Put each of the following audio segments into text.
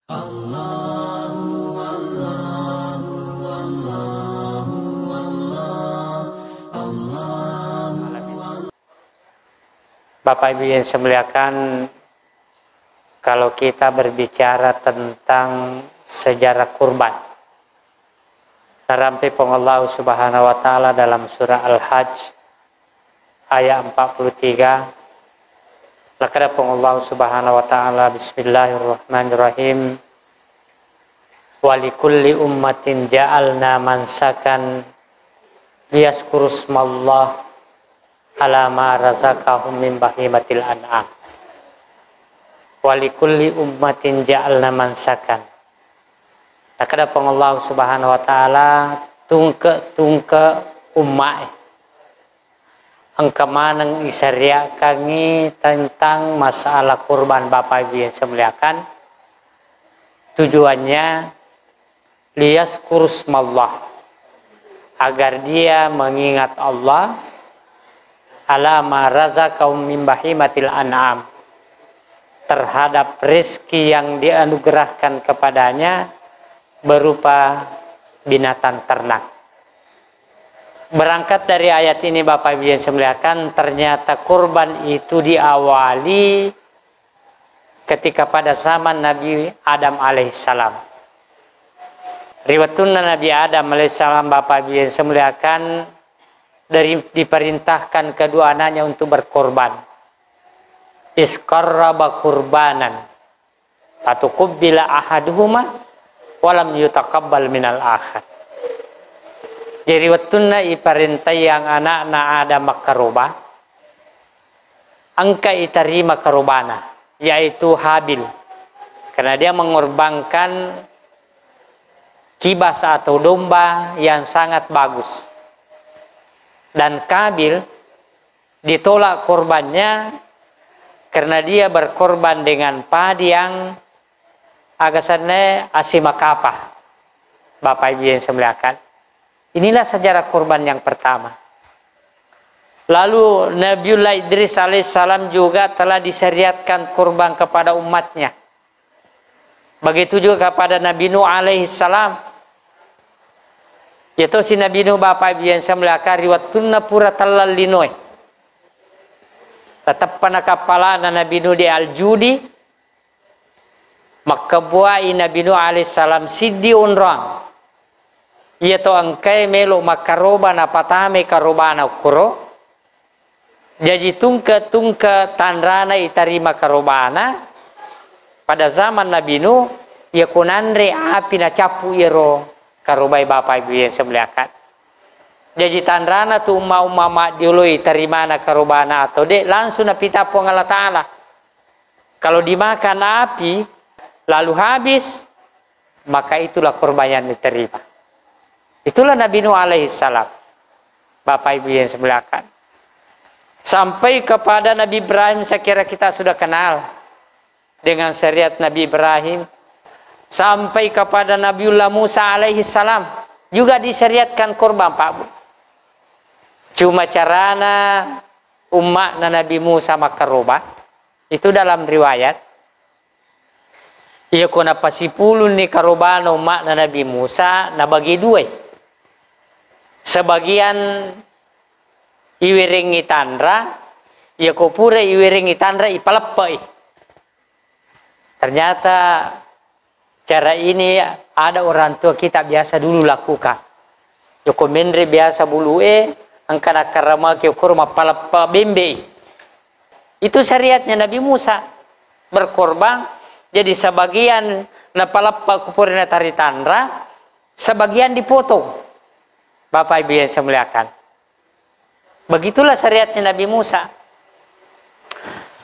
Bapak Ibu yang saya muliakan, kalau kita berbicara tentang sejarah kurban, terampil Allah Subhanahu wa taala dalam surah Al-Hajj ayat 43. Laqad Allah Subhanahu wa taala bismillahirrahmanirrahim. Wa likulli ummatin ja'alna mansakan liyazkurusmallah ala ma razaqahum min bahimatil an'am. Wa likulli ummatin ja'alna mansakan. Laqad Allah Subhanahu wa taala tungke ummah angkamanang isarya kangi tentang masalah kurban Bapak Ibu yang saya muliakan. Tujuannya liyazkurusmallah, agar dia mengingat Allah ala ma razaqahum min bahimatil an'am, terhadap rezeki yang dianugerahkan kepadanya berupa binatang ternak. Berangkat dari ayat ini Bapak Ibu yang saya muliakan, ternyata kurban itu diawali ketika pada zaman Nabi Adam alaihissalam. Riwayatnya Nabi Adam alaihissalam Bapak Ibu yang saya muliakan, diperintahkan kedua anaknya untuk berkorban. Isqarraba kurbanan fatuqabbala ahaduhuma walam yutaqabbal minal akhar. Jadi wattuna iparintah yang anak-anak ada makaroba angka itarima karobana, yaitu Habil, karena dia mengorbankan kibas atau domba yang sangat bagus. Dan Kabil ditolak korbannya karena dia berkorban dengan padi yang agasannya asimakapah. Bapak Ibu yang saya muliakan, inilah sejarah korban yang pertama. Lalu Nabiullah Idris alaihissalam juga telah disyariatkan korban kepada umatnya. Begitu juga kepada Nabi Nuh alaihissalam. Yaitu si Nabi Nuh Bapak Ibu yang saya muliakan, riwatuna pura talal linoy. Tetap pada kepala Nabi Nuh di Al-Judi, maka buai Nabi Nuh alaihissalam sidi unrang. Yaitu angkai melo makaroba na patame karoba na ukuro. Jadi tungke tanrana itari makarobana pada zaman Nabi Nuh, ya kunandre api na capu iro karubai Bapak Ibu yang saya muliakan. Jadi tanrana tu umma diului tarimana karubana atau dek langsung napita pun Allah Ta'ala. Kalau dimakan api lalu habis, maka itulah korban yang diterima. Itulah Nabi Nuh alaihissalam Bapak Ibu yang saya muliakan. Sampai kepada Nabi Ibrahim, saya kira kita sudah kenal dengan syariat Nabi Ibrahim. Sampai kepada Nabiullah Musa alaihissalam juga disyariatkan korban Pak Bu. Cuma carana umat Nabi Musa makaroba itu dalam riwayat. Ia kuna pasipulun ni karobana umat Nabi Musa na bagi dua. Sebagian iwiringi tandra, ia kopura iwiringi tandra ipalepai. Ternyata cara ini ada orang tua kita biasa dulu lakukan. Joko mendre biasa bulu angkana karama ke kurma palapa bembe. Itu syariatnya Nabi Musa berkorban. Jadi sebagian na palapa kupurina tari tandra, sebagian dipotong. Bapak Ibu yang saya muliakan. Begitulah syariatnya Nabi Musa.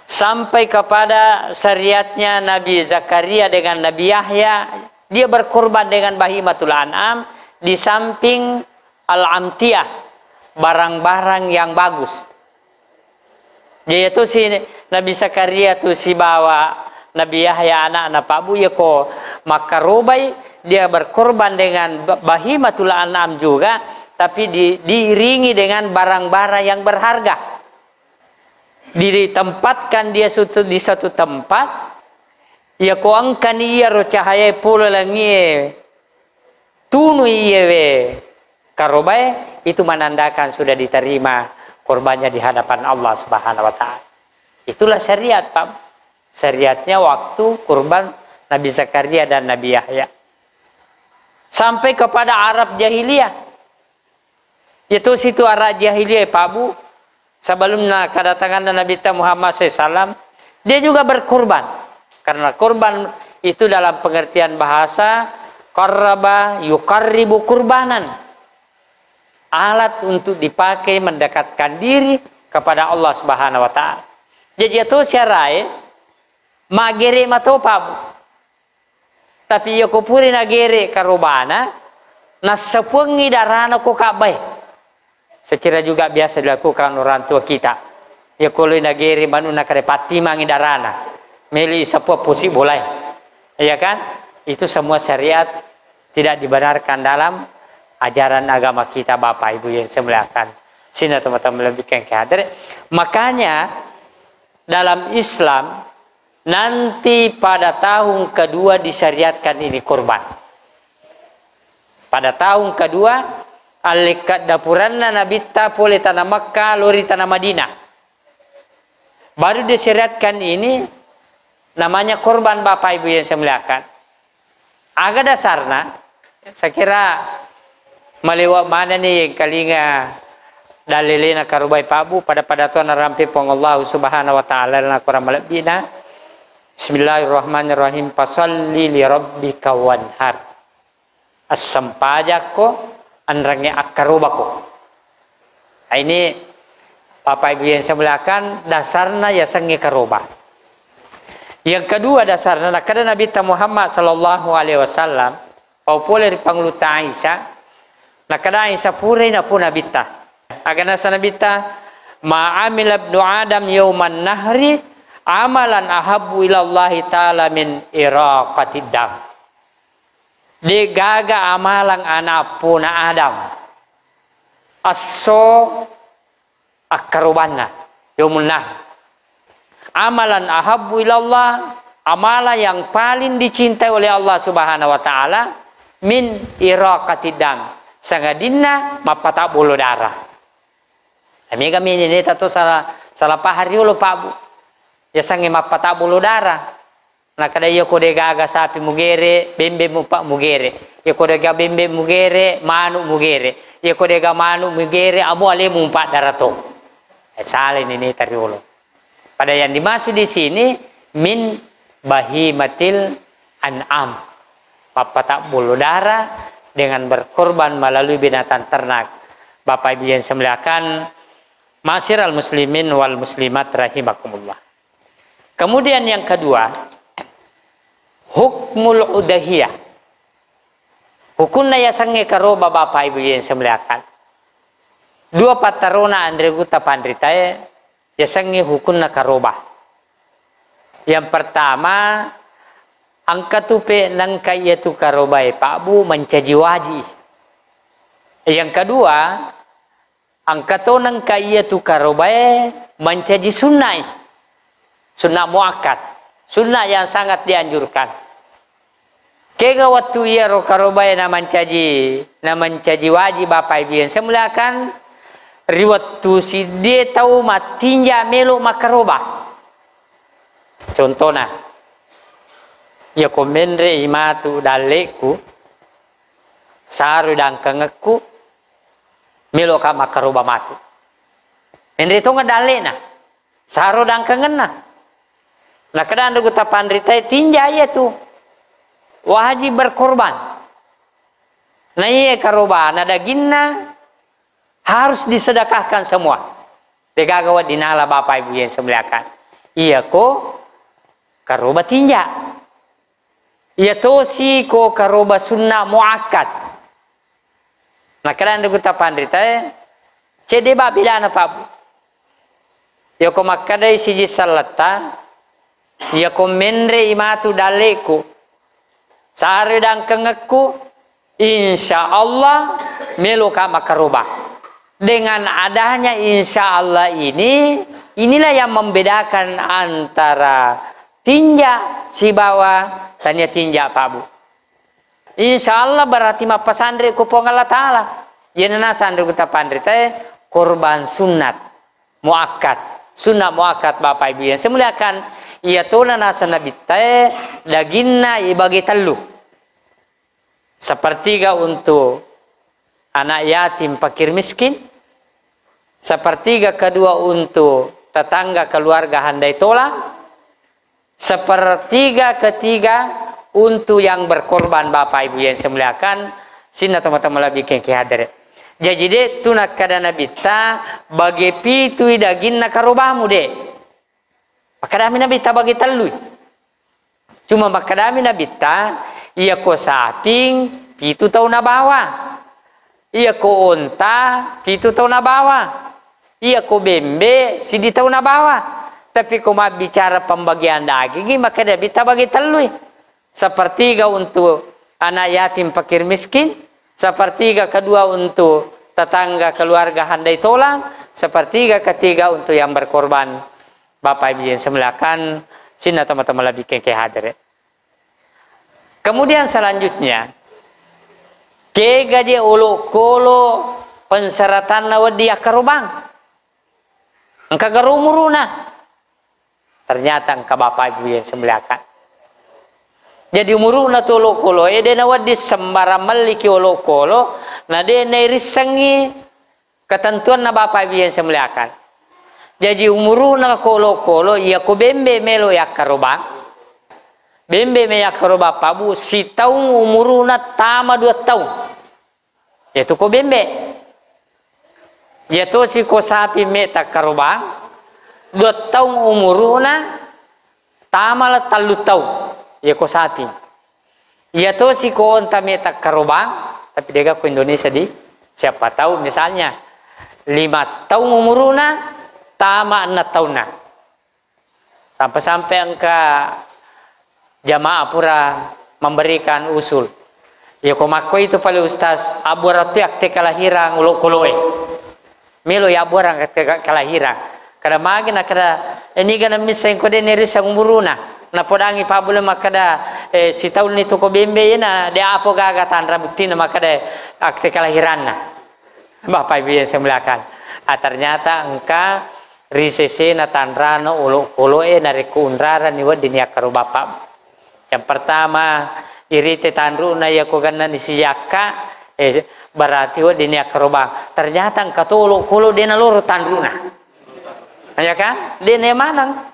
Sampai kepada syariatnya Nabi Zakaria dengan Nabi Yahya, dia berkorban dengan bahimatul an'am di samping al-amtiyah, barang-barang yang bagus. Yaitu si Nabi Zakaria tu si bawa Nabi Yahya anak-anak Pak Bu Yeko makarobai, dia berkorban dengan bahimatul an'am juga, tapi diiringi dengan barang-barang yang berharga. Ditempatkan dia di satu tempat ia ko angkan ia ro cahaya pula langie tunu iya we karobai, itu menandakan sudah diterima korbannya di hadapan Allah Subhanahu wa taala. Itulah syariat, Pak. Syariatnya waktu kurban Nabi Zakaria dan Nabi Yahya. Sampai kepada Arab jahiliyah. Itu situ Arab jahiliyah, Pak Bu. Sebelum kedatangan Nabi Muhammad SAW, dia juga berkurban. Karena kurban itu dalam pengertian bahasa qarraba yuqarribu kurbanan. Alat untuk dipakai mendekatkan diri kepada Allah Subhanahu wa taala. Jadi itu syarai magere mato pabu. Tapi yo kupuri nagere karubana nasapungi darana ko kabai. Sekira juga biasa dilakukan orang tua kita. Ya kalau nagere manuna kare pati mangi darana. Meli sapua pusi boleh. Iya kan? Itu semua syariat tidak dibenarkan dalam ajaran agama kita, Bapak Ibu yang saya muliakan. Sini teman-teman lebihkan kehadir. Makanya dalam Islam nanti pada tahun kedua disyariatkan ini kurban. Pada tahun kedua alikat dapuranna nabita pole tanah Makkah lori tanah Madinah. Baru disyariatkan ini namanya kurban, Bapak Ibu yang saya muliakan. Agak dasarnya saya kira melewat mana nih yang kalinga dalilina karubai pabu pada tuan rampi Allah Subhanahu wa taala na kurang malabina. Bismillahirrahmanirrahim. Fasalli li rabbika wanhar. As-sampajako anrangnya akarubako. Nah, ini Bapak Ibu yang saya muliakan, dasarnya ya sangi karuba. Yang kedua dasarnya kada Nabi Muhammad sallallahu alaihi wasallam au pole pangluta Aisyah. Nakada Aisyah pure na pun nabita. Agana sanabita ma'amil ibnu Adam yauman nahri amalan ahabbu ila Allah taala min iraqatid dam. Di gaga amalan anak puna Adam. Asso akarubanna yaumun nahr. Amalan ahabbu ila Allah, amalan yang paling dicintai oleh Allah Subhanahu wa taala min iraqatid dam. Sangadina mapata bulu darah. Kami ini tato salah pahari ulo Pak Bu. Ya sange mapata bulu darah. Nah kada yo kode gaga sapi mugere, bembe mupak mugere. Ya kode ga bembe mugere, manu mugere. Ya kode ga manu mugere, amu ale mumpak darah to. Salin ini tari ulo. Pada yang dimaksud di sini min bahimatil an'am. Mapata bulu darah dengan berkorban melalui binatang ternak. Bapak Ibu yang saya muliakan, masyiral muslimin wal muslimat rahimakumullah. Kemudian yang kedua, hukmul udahiyah. Hukumnya ya sange karoba Bapak Ibu yang saya muliakan. Dua patarona andre guta pandritae ya sange hukumnya karoba. Yang pertama, angkatupe nangka yaitu karobai Pak Bu mencaji wajib. Yang kedua, angkato nangka yaitu karobai mencaji sunnah. Sunnah muakkad, sunnah yang sangat dianjurkan. Kega waktu ia ro karobai na mencaji wajib Bapak Ibu yang saya muliakan, riwat tu si dia tahu matinja melo makaroba. Contohnya, ya komendre imatu daleku saru dan kengeku melo ka makaroba matu. Endre to ngadale na saru dan kengena. Nah kadang ada guta pandritai tinja ya tu wajib berkorban. Nah iya karoba na daginna harus disedekahkan semua. Degagawa dinala Bapak Ibu yang semuliakan. Iya ko karoba tinja. Iya tosi ko karoba sunnah muakkad. Nah kadang ada guta pandritai cede babila na Pak Bu. Ya ko makadai siji salata, ya ko mendre imatu daleku, sare dan kengeku, insya Allah meluka makaroba. Dengan adanya insya Allah ini, inilah yang membedakan antara tinja si bawah tanya tinja Pak Bu. Insya Allah berarti ma pasandri ku pong Allah Ta'ala. Yenana sandri ku tapandri teh korban sunat muakkad. Sunat muakkad Bapak Ibu yang semuliakan. Ia tuna nasa nabi teh daginna ibagi telu. Sepertiga untuk anak yatim fakir miskin. Sepertiga kedua untuk tetangga keluarga handai tolak. Sepertiga ketiga untuk yang berkorban Bapak Ibu yang semuliakan. Sina teman-teman lebih kengki hadir. Jadi deh tunak kada nabi ta bagi pitu daging nak karobamu deh. Makadami nabi ta bagi telu. Cuma makadami nabi ta ia ko saping pitu tau na bawa. Ia ko onta pitu tau na bawa. Ia ko bembe sidi tau na bawa. Tapi ko bicara pembagian daging maka nabi ta bagi telu. Sepertiga untuk anak yatim fakir miskin. Sepertiga kedua untuk tetangga keluarga handai tolong. Sepertiga ketiga untuk yang berkorban Bapak Ibu yang semuliakan. Sini teman-teman lebih keke hadir. Kemudian selanjutnya ke gaji ulu kolo pensyaratan nawadi akarubang. Engka garumuruna. Ternyata engka Bapak Ibu yang semuliakan. Jadi umuruna tu lokolo, dena wadi sembara meliki lokolo, na dena irisangi ketentuan na Bapak Ibu yang semuliakan. Jadi umuruna kolokolo, ia ko bembe melo yak karoba, bembe me yak karoba pabu si tahun umuruna tama 2 tahun, yaitu ko bembe, yaitu si ko sapi me tak karoba, 2 tahun umuruna tama la 3 tahun. Ya ko sapi. Ya to si ko onta metak karobang, tapi dia ko Indonesia di siapa tahu misalnya 5 tahun umuruna tama 6 tahun. Sampai angka jamaah pura memberikan usul. Ya ko mako itu pale ustaz aburatu yak te kalahirang ulo koloe. Melo ya aburang kalahirang. Kada magina kada ini gana miseng ko de nerisa umuruna. Na podangi pabula makada si tahun itu ko bembe na dia apo gagatan rabutina makada akte kelahiranna. Bapak Ibu yang saya muliakan. Ternyata engka risese na tanrano ulo koloe nariku unrara niwa dinia karo bapak. Yang pertama irite tanru na ya ko ganna ni siyaka berarti wa dinia karo bang. Ternyata engka to ulo kolo dena loro tanruna. Ya kan? Dena manang.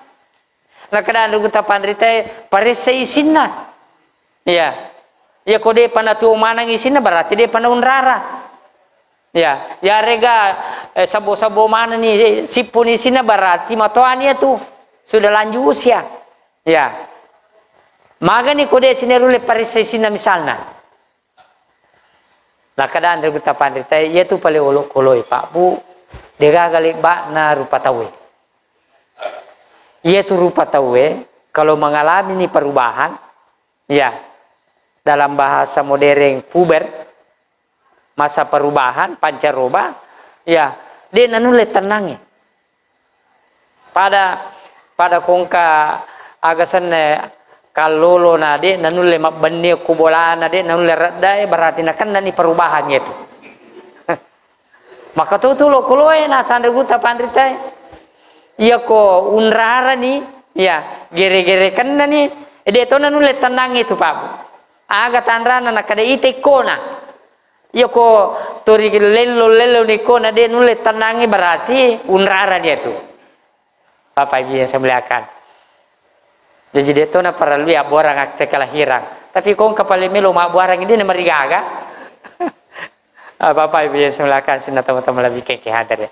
Nah kadang kita pandrite parese isinna, ya, ya kode panatu manang isinna berarti dia panau unrara, ya, ya rega sabo mana nih sipun isinna berarti matoannya tuh sudah lanjut usia, ya, maga nih kode sini rule parese isinna misalnya, nah kadang kita pandrite ya tuh paling olok koloi Pak Bu, dia galik bak na rupa tawe. Ia tuh rupa tawe kalau mengalami ini perubahan, ya dalam bahasa modern puber, masa perubahan pancaroba, ya dia nanule tenangnya. Pada kongka agasan kalolo nade nanule mabenne kubola nade nanule radai berarti nakan nani perubahannya itu. Maka tuh lo koloe na sandre guta pandritai. Iya ko unrara nih, ya gere-gere kan nih, dia tuh nanule tenang itu Pak. Aga tanrana nak ada ite kona. Iya ko tori lelo nih kona dia nule tenangi berarti unrara dia tuh. Bapak Ibu yang saya muliakan. Jadi dia tuh na perlu ya borang akte kelahiran. Tapi kong kapal melo mak borang ini namarigaga. Bapak Ibu yang saya muliakan sini teman-teman lebih keke hadir ya.